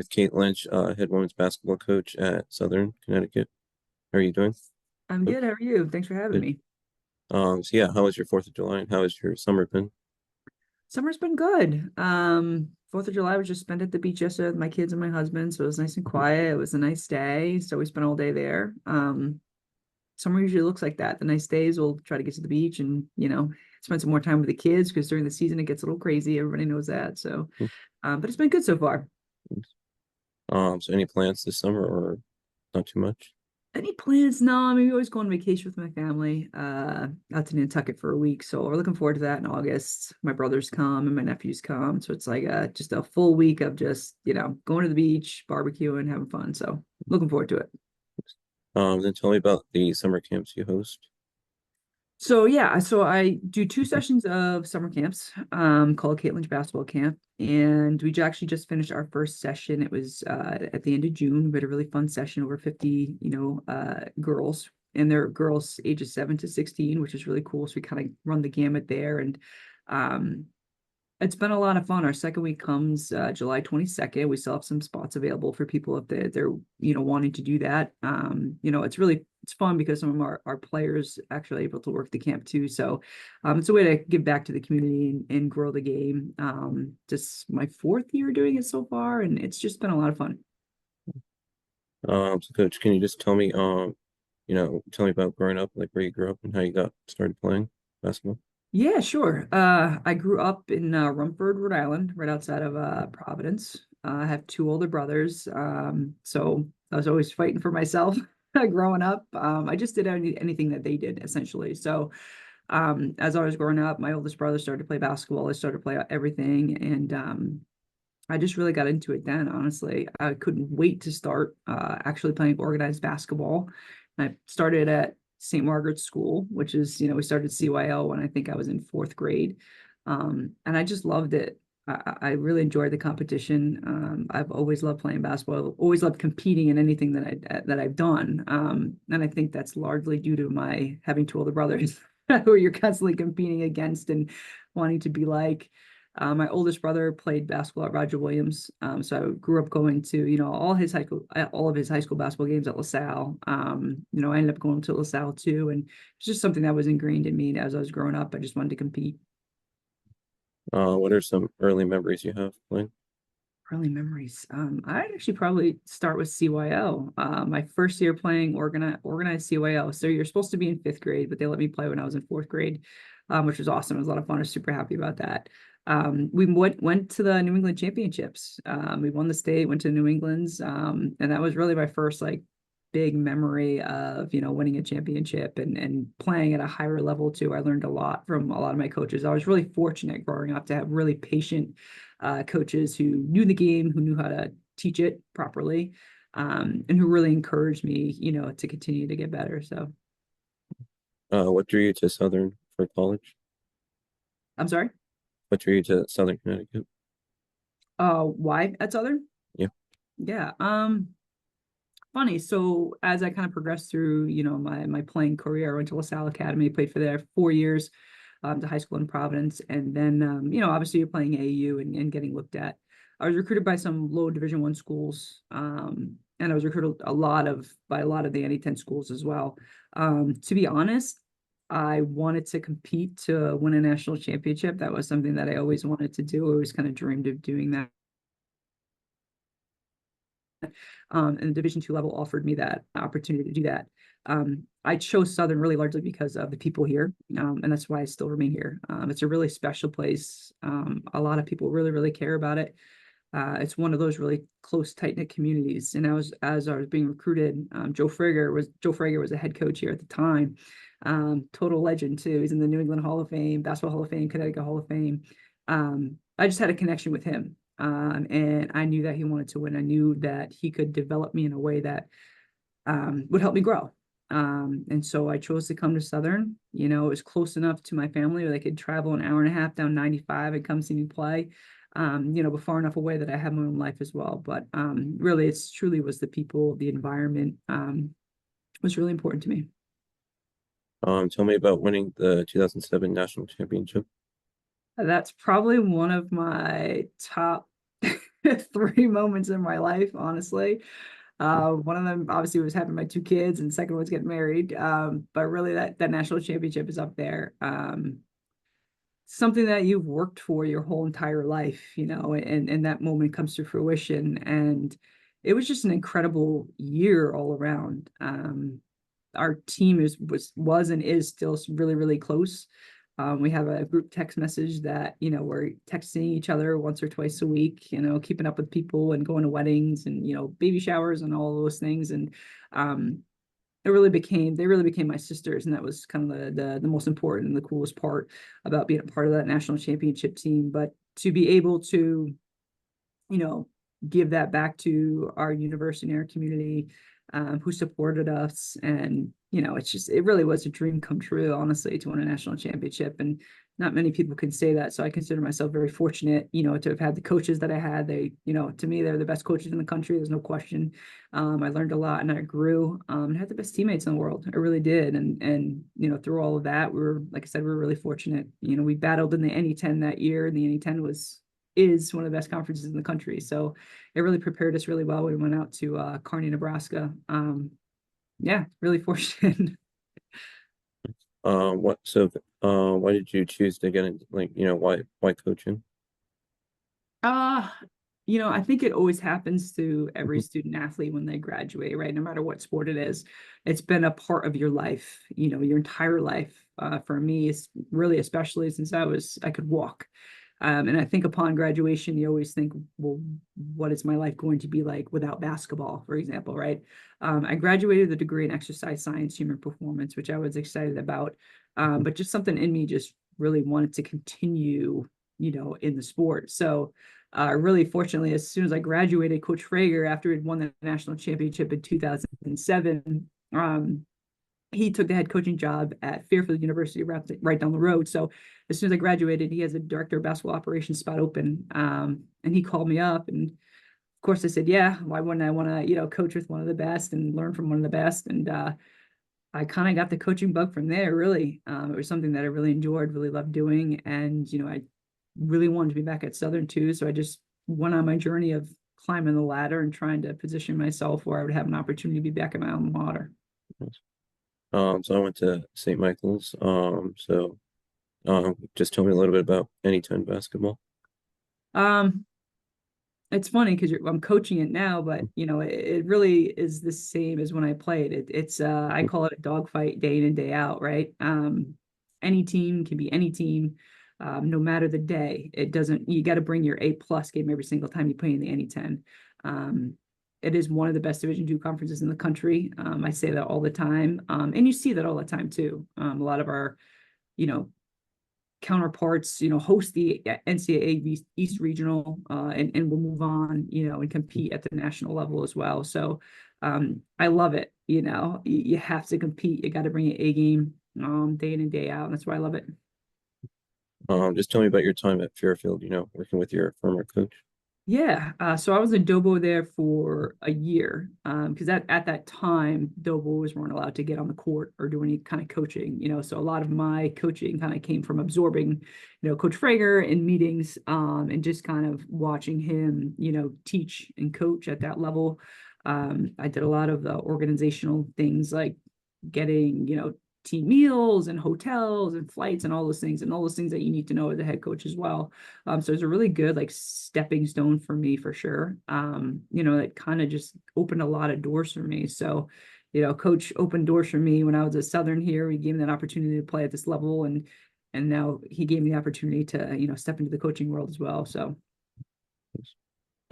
with Kate Lynch, head women's basketball coach at Southern Connecticut. How are you doing, I'm good. Coach? How are you? Thanks for having Good. me. So yeah, how was your 4th of July and how has your summer been? Summer's been good. 4th of July was just spent at the beach yesterday with my kids and my husband, so it was nice and quiet. It was a nice day, so we spent all day there. Summer usually looks like that. The nice days we'll try to get to the beach and, spend some more time with the kids because during the season it gets a little crazy. Everybody knows that. So, but it's been good so far. So any plans this summer or not too much? Any plans? No, I mean, we always go on vacation with my family, out to Nantucket for a week. So we're looking forward to that in August. My brothers come and my nephews come. So it's like just a full week of just, going to the beach, barbecuing, having fun. So looking forward to it. Then tell me about the summer camps you host. So yeah, so I do two sessions of summer camps, called Lynch Basketball Camp. And we actually just finished our first session. It was at the end of June. We had a really fun session, over 50, girls. And they're girls ages 7 to 16, which is really cool. So we kind of run the gamut there. And um, it's been a lot of fun. Our second week comes July 22nd. We still have some spots available for people if they're wanting to do that. It's fun because some of our players actually able to work the camp too. So it's a way to give back to the community and grow the game. Just my fourth year doing it so far, and it's just been a lot of fun. So Coach, can you just tell me about growing up, like where you grew up and how you got started playing basketball? Yeah, sure. I grew up in Rumford, Rhode Island, right outside of Providence. I have two older brothers, so I was always fighting for myself growing up. I just did anything that they did, essentially. So, as I was growing up, my oldest brother started to play basketball. I started to play everything, and I just really got into it then, honestly. I couldn't wait to start actually playing organized basketball. I started at St. Margaret's School, which is, we started CYO when I think I was in fourth grade. And I just loved it. I really enjoyed the competition. I've always loved playing basketball. I've always loved competing in anything that I've done. And I think that's largely due to my having two older brothers who you're constantly competing against and wanting to be like. My oldest brother played basketball at Roger Williams, so I grew up going to all of his high school basketball games at LaSalle. I ended up going to LaSalle too, and it's just something that was ingrained in me as I was growing up. I just wanted to compete. What are some early memories you have playing? Early memories. I'd actually probably start with CYO. My first year playing organized CYO. So you're supposed to be in fifth grade, but they let me play when I was in fourth grade, which was awesome. It was a lot of fun. I was super happy about that. We went to the New England Championships. We won the state, went to New England's, and that was really my first like big memory of winning a championship and playing at a higher level too. I learned a lot from a lot of my coaches. I was really fortunate growing up to have really patient coaches who knew the game, who knew how to teach it properly, and who really encouraged me, to continue to get better. So What drew you to Southern for college? I'm sorry. What drew you to Southern Connecticut? Why at Southern? Yeah. Yeah. Funny. So as I kind of progressed through, my playing career, I went to LaSalle Academy, played for there 4 years, to high school in Providence, and then obviously you're playing AAU and getting looked at. I was recruited by some low Division I schools, and I was recruited by a lot of the NA 10 schools as well. To be honest, I wanted to compete to win a national championship. That was something that I always wanted to do. I always kind of dreamed of doing that. And the Division II level offered me that opportunity to do that. I chose Southern really largely because of the people here, and that's why I still remain here. It's a really special place. A lot of people really, really care about it. It's one of those really close, tight-knit communities. And as I was being recruited, Joe Frager was a head coach here at the time. Total legend too. He's in the New England Hall of Fame, Basketball Hall of Fame, Connecticut Hall of Fame. I just had a connection with him. And I knew that he wanted to win. I knew that he could develop me in a way that would help me grow. And so I chose to come to Southern. It was close enough to my family where they could travel an hour and a half down 95 and come see me play. But far enough away that I have my own life as well. But really, it's truly was the people, the environment, was really important to me. Tell me about winning the 2007 national championship. That's probably one of my top three moments in my life, honestly. One of them obviously was having my two kids, and the second was getting married. But really that national championship is up there. Something that you've worked for your whole entire life, and that moment comes to fruition. And it was just an incredible year all around. Our team was and is still really, really close. We have a group text message that, we're texting each other once or twice a week, keeping up with people and going to weddings and, baby showers and all those things. And they really became my sisters. And that was kind of the most important and the coolest part about being a part of that national championship team. But to be able to, give that back to our university and our community, who supported us. And, it really was a dream come true, honestly, to win a national championship. And not many people can say that. So I consider myself very fortunate, to have had the coaches that I had. They, to me, they're the best coaches in the country. There's no question. I learned a lot and I grew, and had the best teammates in the world. I really did. And, through all of that, like I said, we were really fortunate. We battled in the NE10 that year, and the NE10 is one of the best conferences in the country. So it really prepared us really well. We went out to Kearney, Nebraska. Yeah, really fortunate. Why did you choose to get into, like, why coaching? Uh, I think it always happens to every student athlete when they graduate, right? No matter what sport it is, it's been a part of your life, your entire life. For me, it's really, especially since I could walk. And I think upon graduation, you always think, well, what is my life going to be like without basketball, for example, right? I graduated with a degree in exercise science, human performance, which I was excited about. But just something in me just really wanted to continue, in the sport. So really fortunately, as soon as I graduated, Coach Frager, after he'd won the national championship in 2007, he took the head coaching job at Fairfield University right down the road. So as soon as I graduated, he has a director of basketball operations spot open. And he called me up, and of course I said, yeah, why wouldn't I want to, coach with one of the best and learn from one of the best? And I kind of got the coaching bug from there, really. It was something that I really enjoyed, really loved doing. And, I really wanted to be back at Southern too. So I just went on my journey of climbing the ladder and trying to position myself where I would have an opportunity to be back at my alma mater. So I went to St. Michael's. Just tell me a little bit about NE10 basketball. Um, it's funny because I'm coaching it now, but it really is the same as when I played. It's I call it a dogfight day in and day out, right? Any team can be any team, no matter the day. You got to bring your A+ game every single time you play in the NE10. It is one of the best Division II conferences in the country. I say that all the time, and you see that all the time too. A lot of our, counterparts, host the NCAA East Regional, and will move on, and compete at the national level as well. So I love it. You have to compete. You got to bring an A game day in and day out. And that's why I love it. Just tell me about your time at Fairfield, working with your former coach. Yeah, so I was a Dobo there for a year, because at that time, Dobos weren't allowed to get on the court or do any kind of coaching, so a lot of my coaching kind of came from absorbing, Coach Frager in meetings, and just kind of watching him, teach and coach at that level. I did a lot of the organizational things like getting, team meals and hotels and flights and all those things that you need to know as a head coach as well. So it's a really good like stepping stone for me for sure. It kind of just opened a lot of doors for me. So, coach opened doors for me when I was at Southern here. He gave me that opportunity to play at this level, and now he gave me the opportunity to, step into the coaching world as well. So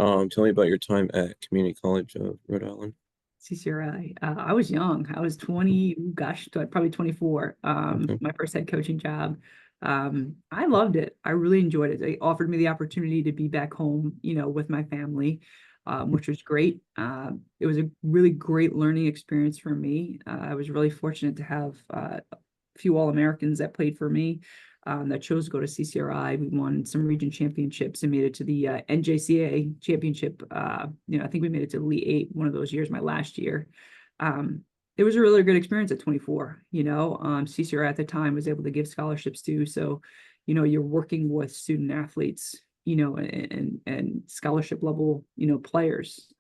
Tell me about your time at Community College of Rhode Island. CCRI. I was young. I was 20, gosh, probably 24. Okay. My first head coaching job. I loved it. I really enjoyed it. They offered me the opportunity to be back home, with my family, which was great. It was a really great learning experience for me. I was really fortunate to have a few All-Americans that played for me, that chose to go to CCRI. We won some region championships and made it to the NJCA championship. I think we made it to Elite Eight one of those years, my last year. It was a really good experience at 24. CCRI at the time was able to give scholarships too. So, you're working with student athletes, and scholarship level, players.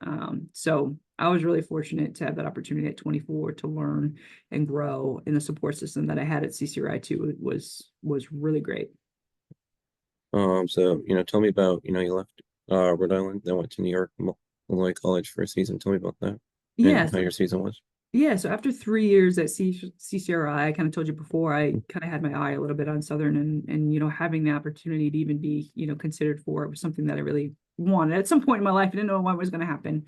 So I was really fortunate to have that opportunity at 24 to learn and grow, in the support system that I had at CCRI too was really great. So, tell me about, you left Rhode Island, then went to New York, Molloy College for a season. Tell me about that and Yeah, how so your season was. Yeah, so after 3 years at CCRI, I kind of told you before, I kind of had my eye a little bit on Southern, and having the opportunity to even be, considered for it was something that I really wanted. At some point in my life, I didn't know what was going to happen.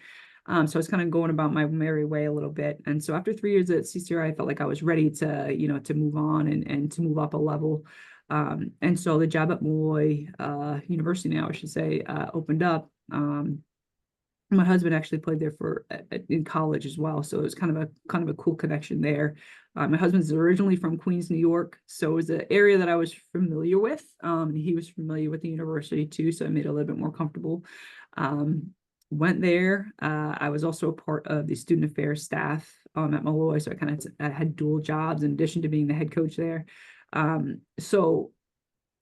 So I was kind of going about my merry way a little bit. And so after 3 years at CCRI, I felt like I was ready to, to move on and to move up a level. And so the job at Molloy University now, I should say, opened up. My husband actually played there in college as well, so it was kind of a cool connection there. My husband's originally from Queens, New York, so it was an area that I was familiar with. And he was familiar with the university too, so it made it a little bit more comfortable. Went there. I was also a part of the student affairs staff at Molloy, so I had dual jobs in addition to being the head coach there. So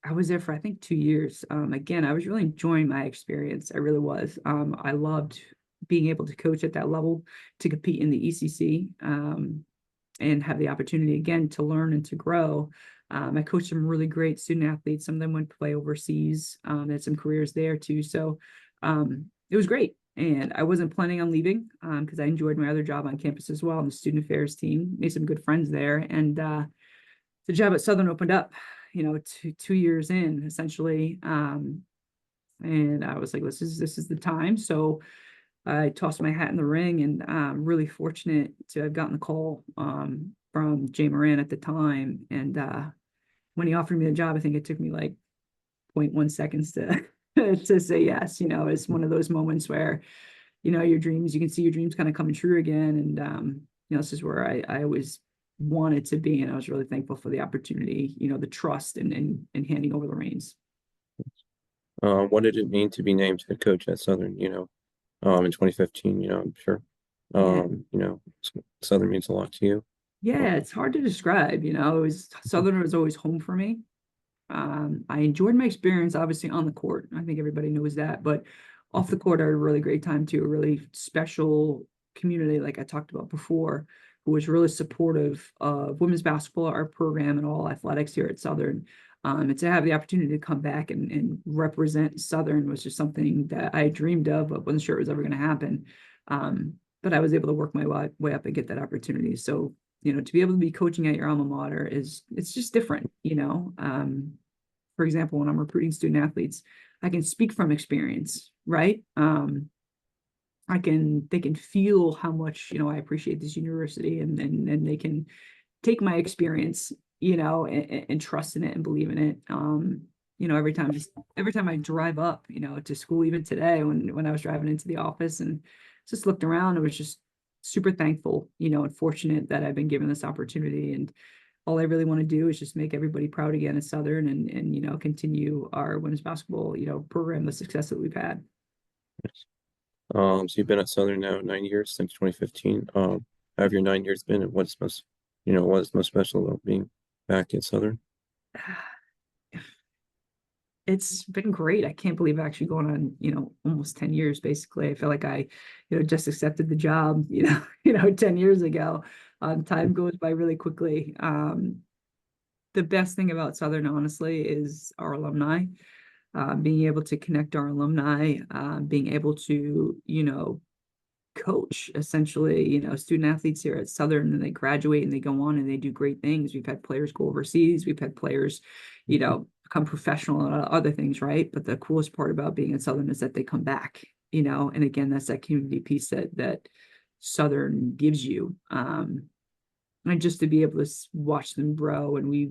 I was there for I think 2 years. Again, I was really enjoying my experience. I really was. I loved being able to coach at that level, to compete in the ECC, and have the opportunity again to learn and to grow. I coached some really great student athletes. Some of them went to play overseas. Had some careers there too. So it was great. And I wasn't planning on leaving because I enjoyed my other job on campus as well on the student affairs team. Made some good friends there, and the job at Southern opened up, 2 years in essentially. And I was like, this is the time. So I tossed my hat in the ring, and I'm really fortunate to have gotten the call from Jay Moran at the time. And when he offered me the job, I think it took me like 0.1 seconds to to say yes. It's one of those moments where, you can see your dreams kind of coming true again. And this is where I always wanted to be, and I was really thankful for the opportunity, the trust and handing over the reins. What did it mean to be named head coach at Southern, in 2015, I'm sure, Yeah. Southern means a lot to you. Yeah, it's hard to describe, it was Southern was always home for me. I enjoyed my experience, obviously, on the court. I think everybody knows that, but off the court, I had a really great time too. A really special community, like I talked about before, who was really supportive of women's basketball, our program, and all athletics here at Southern. And to have the opportunity to come back and represent Southern was just something that I dreamed of, but wasn't sure it was ever going to happen. But I was able to work my way up and get that opportunity. So, to be able to be coaching at your alma mater it's just different. For example, when I'm recruiting student athletes, I can speak from experience, right? They can feel how much, I appreciate this university, and they can take my experience, and trust in it and believe in it. Every time I drive up, to school, even today, when I was driving into the office and just looked around, I was just super thankful, and fortunate that I've been given this opportunity. And all I really want to do is just make everybody proud again at Southern, and continue our women's basketball, program, the success that we've had. So you've been at Southern now 9 years since 2015. How have your 9 years been, and what's most special about being back at Southern? It's been great. I can't believe actually going on, almost 10 years, basically. I feel like I, just accepted the job, 10 years ago. Time goes by really quickly. The best thing about Southern, honestly, is our alumni. Being able to connect our alumni, being able to, coach essentially, student athletes here at Southern, and they graduate and they go on and they do great things. We've had players go overseas. We've had players, become professional and other things, right? But the coolest part about being at Southern is that they come back, and again, that's that community piece that Southern gives you. And just to be able to watch them grow, and we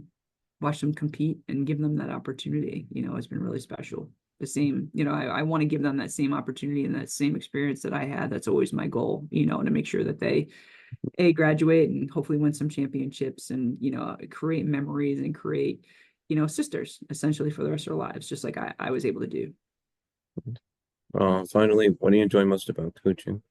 watch them compete and give them that opportunity, it's been really special. The same, I want to give them that same opportunity and that same experience that I had. That's always my goal, to make sure that they graduate and hopefully win some championships, and create memories and create, sisters essentially for the rest of their lives, just like I was able to do. Finally, what do you enjoy most about coaching?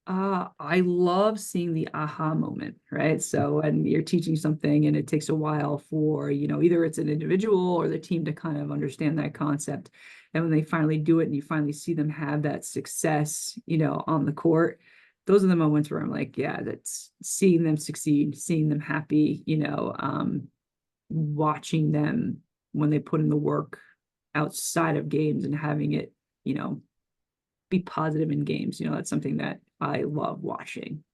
I love seeing the aha moment, right? So when you're teaching something and it takes a while for, either it's an individual or the team to kind of understand that concept. And when they finally do it and you finally see them have that success, on the court, those are the moments where I'm like, yeah, that's seeing them succeed, seeing them happy, watching them when they put in the work outside of games and having it, be positive in games. That's something that I love watching.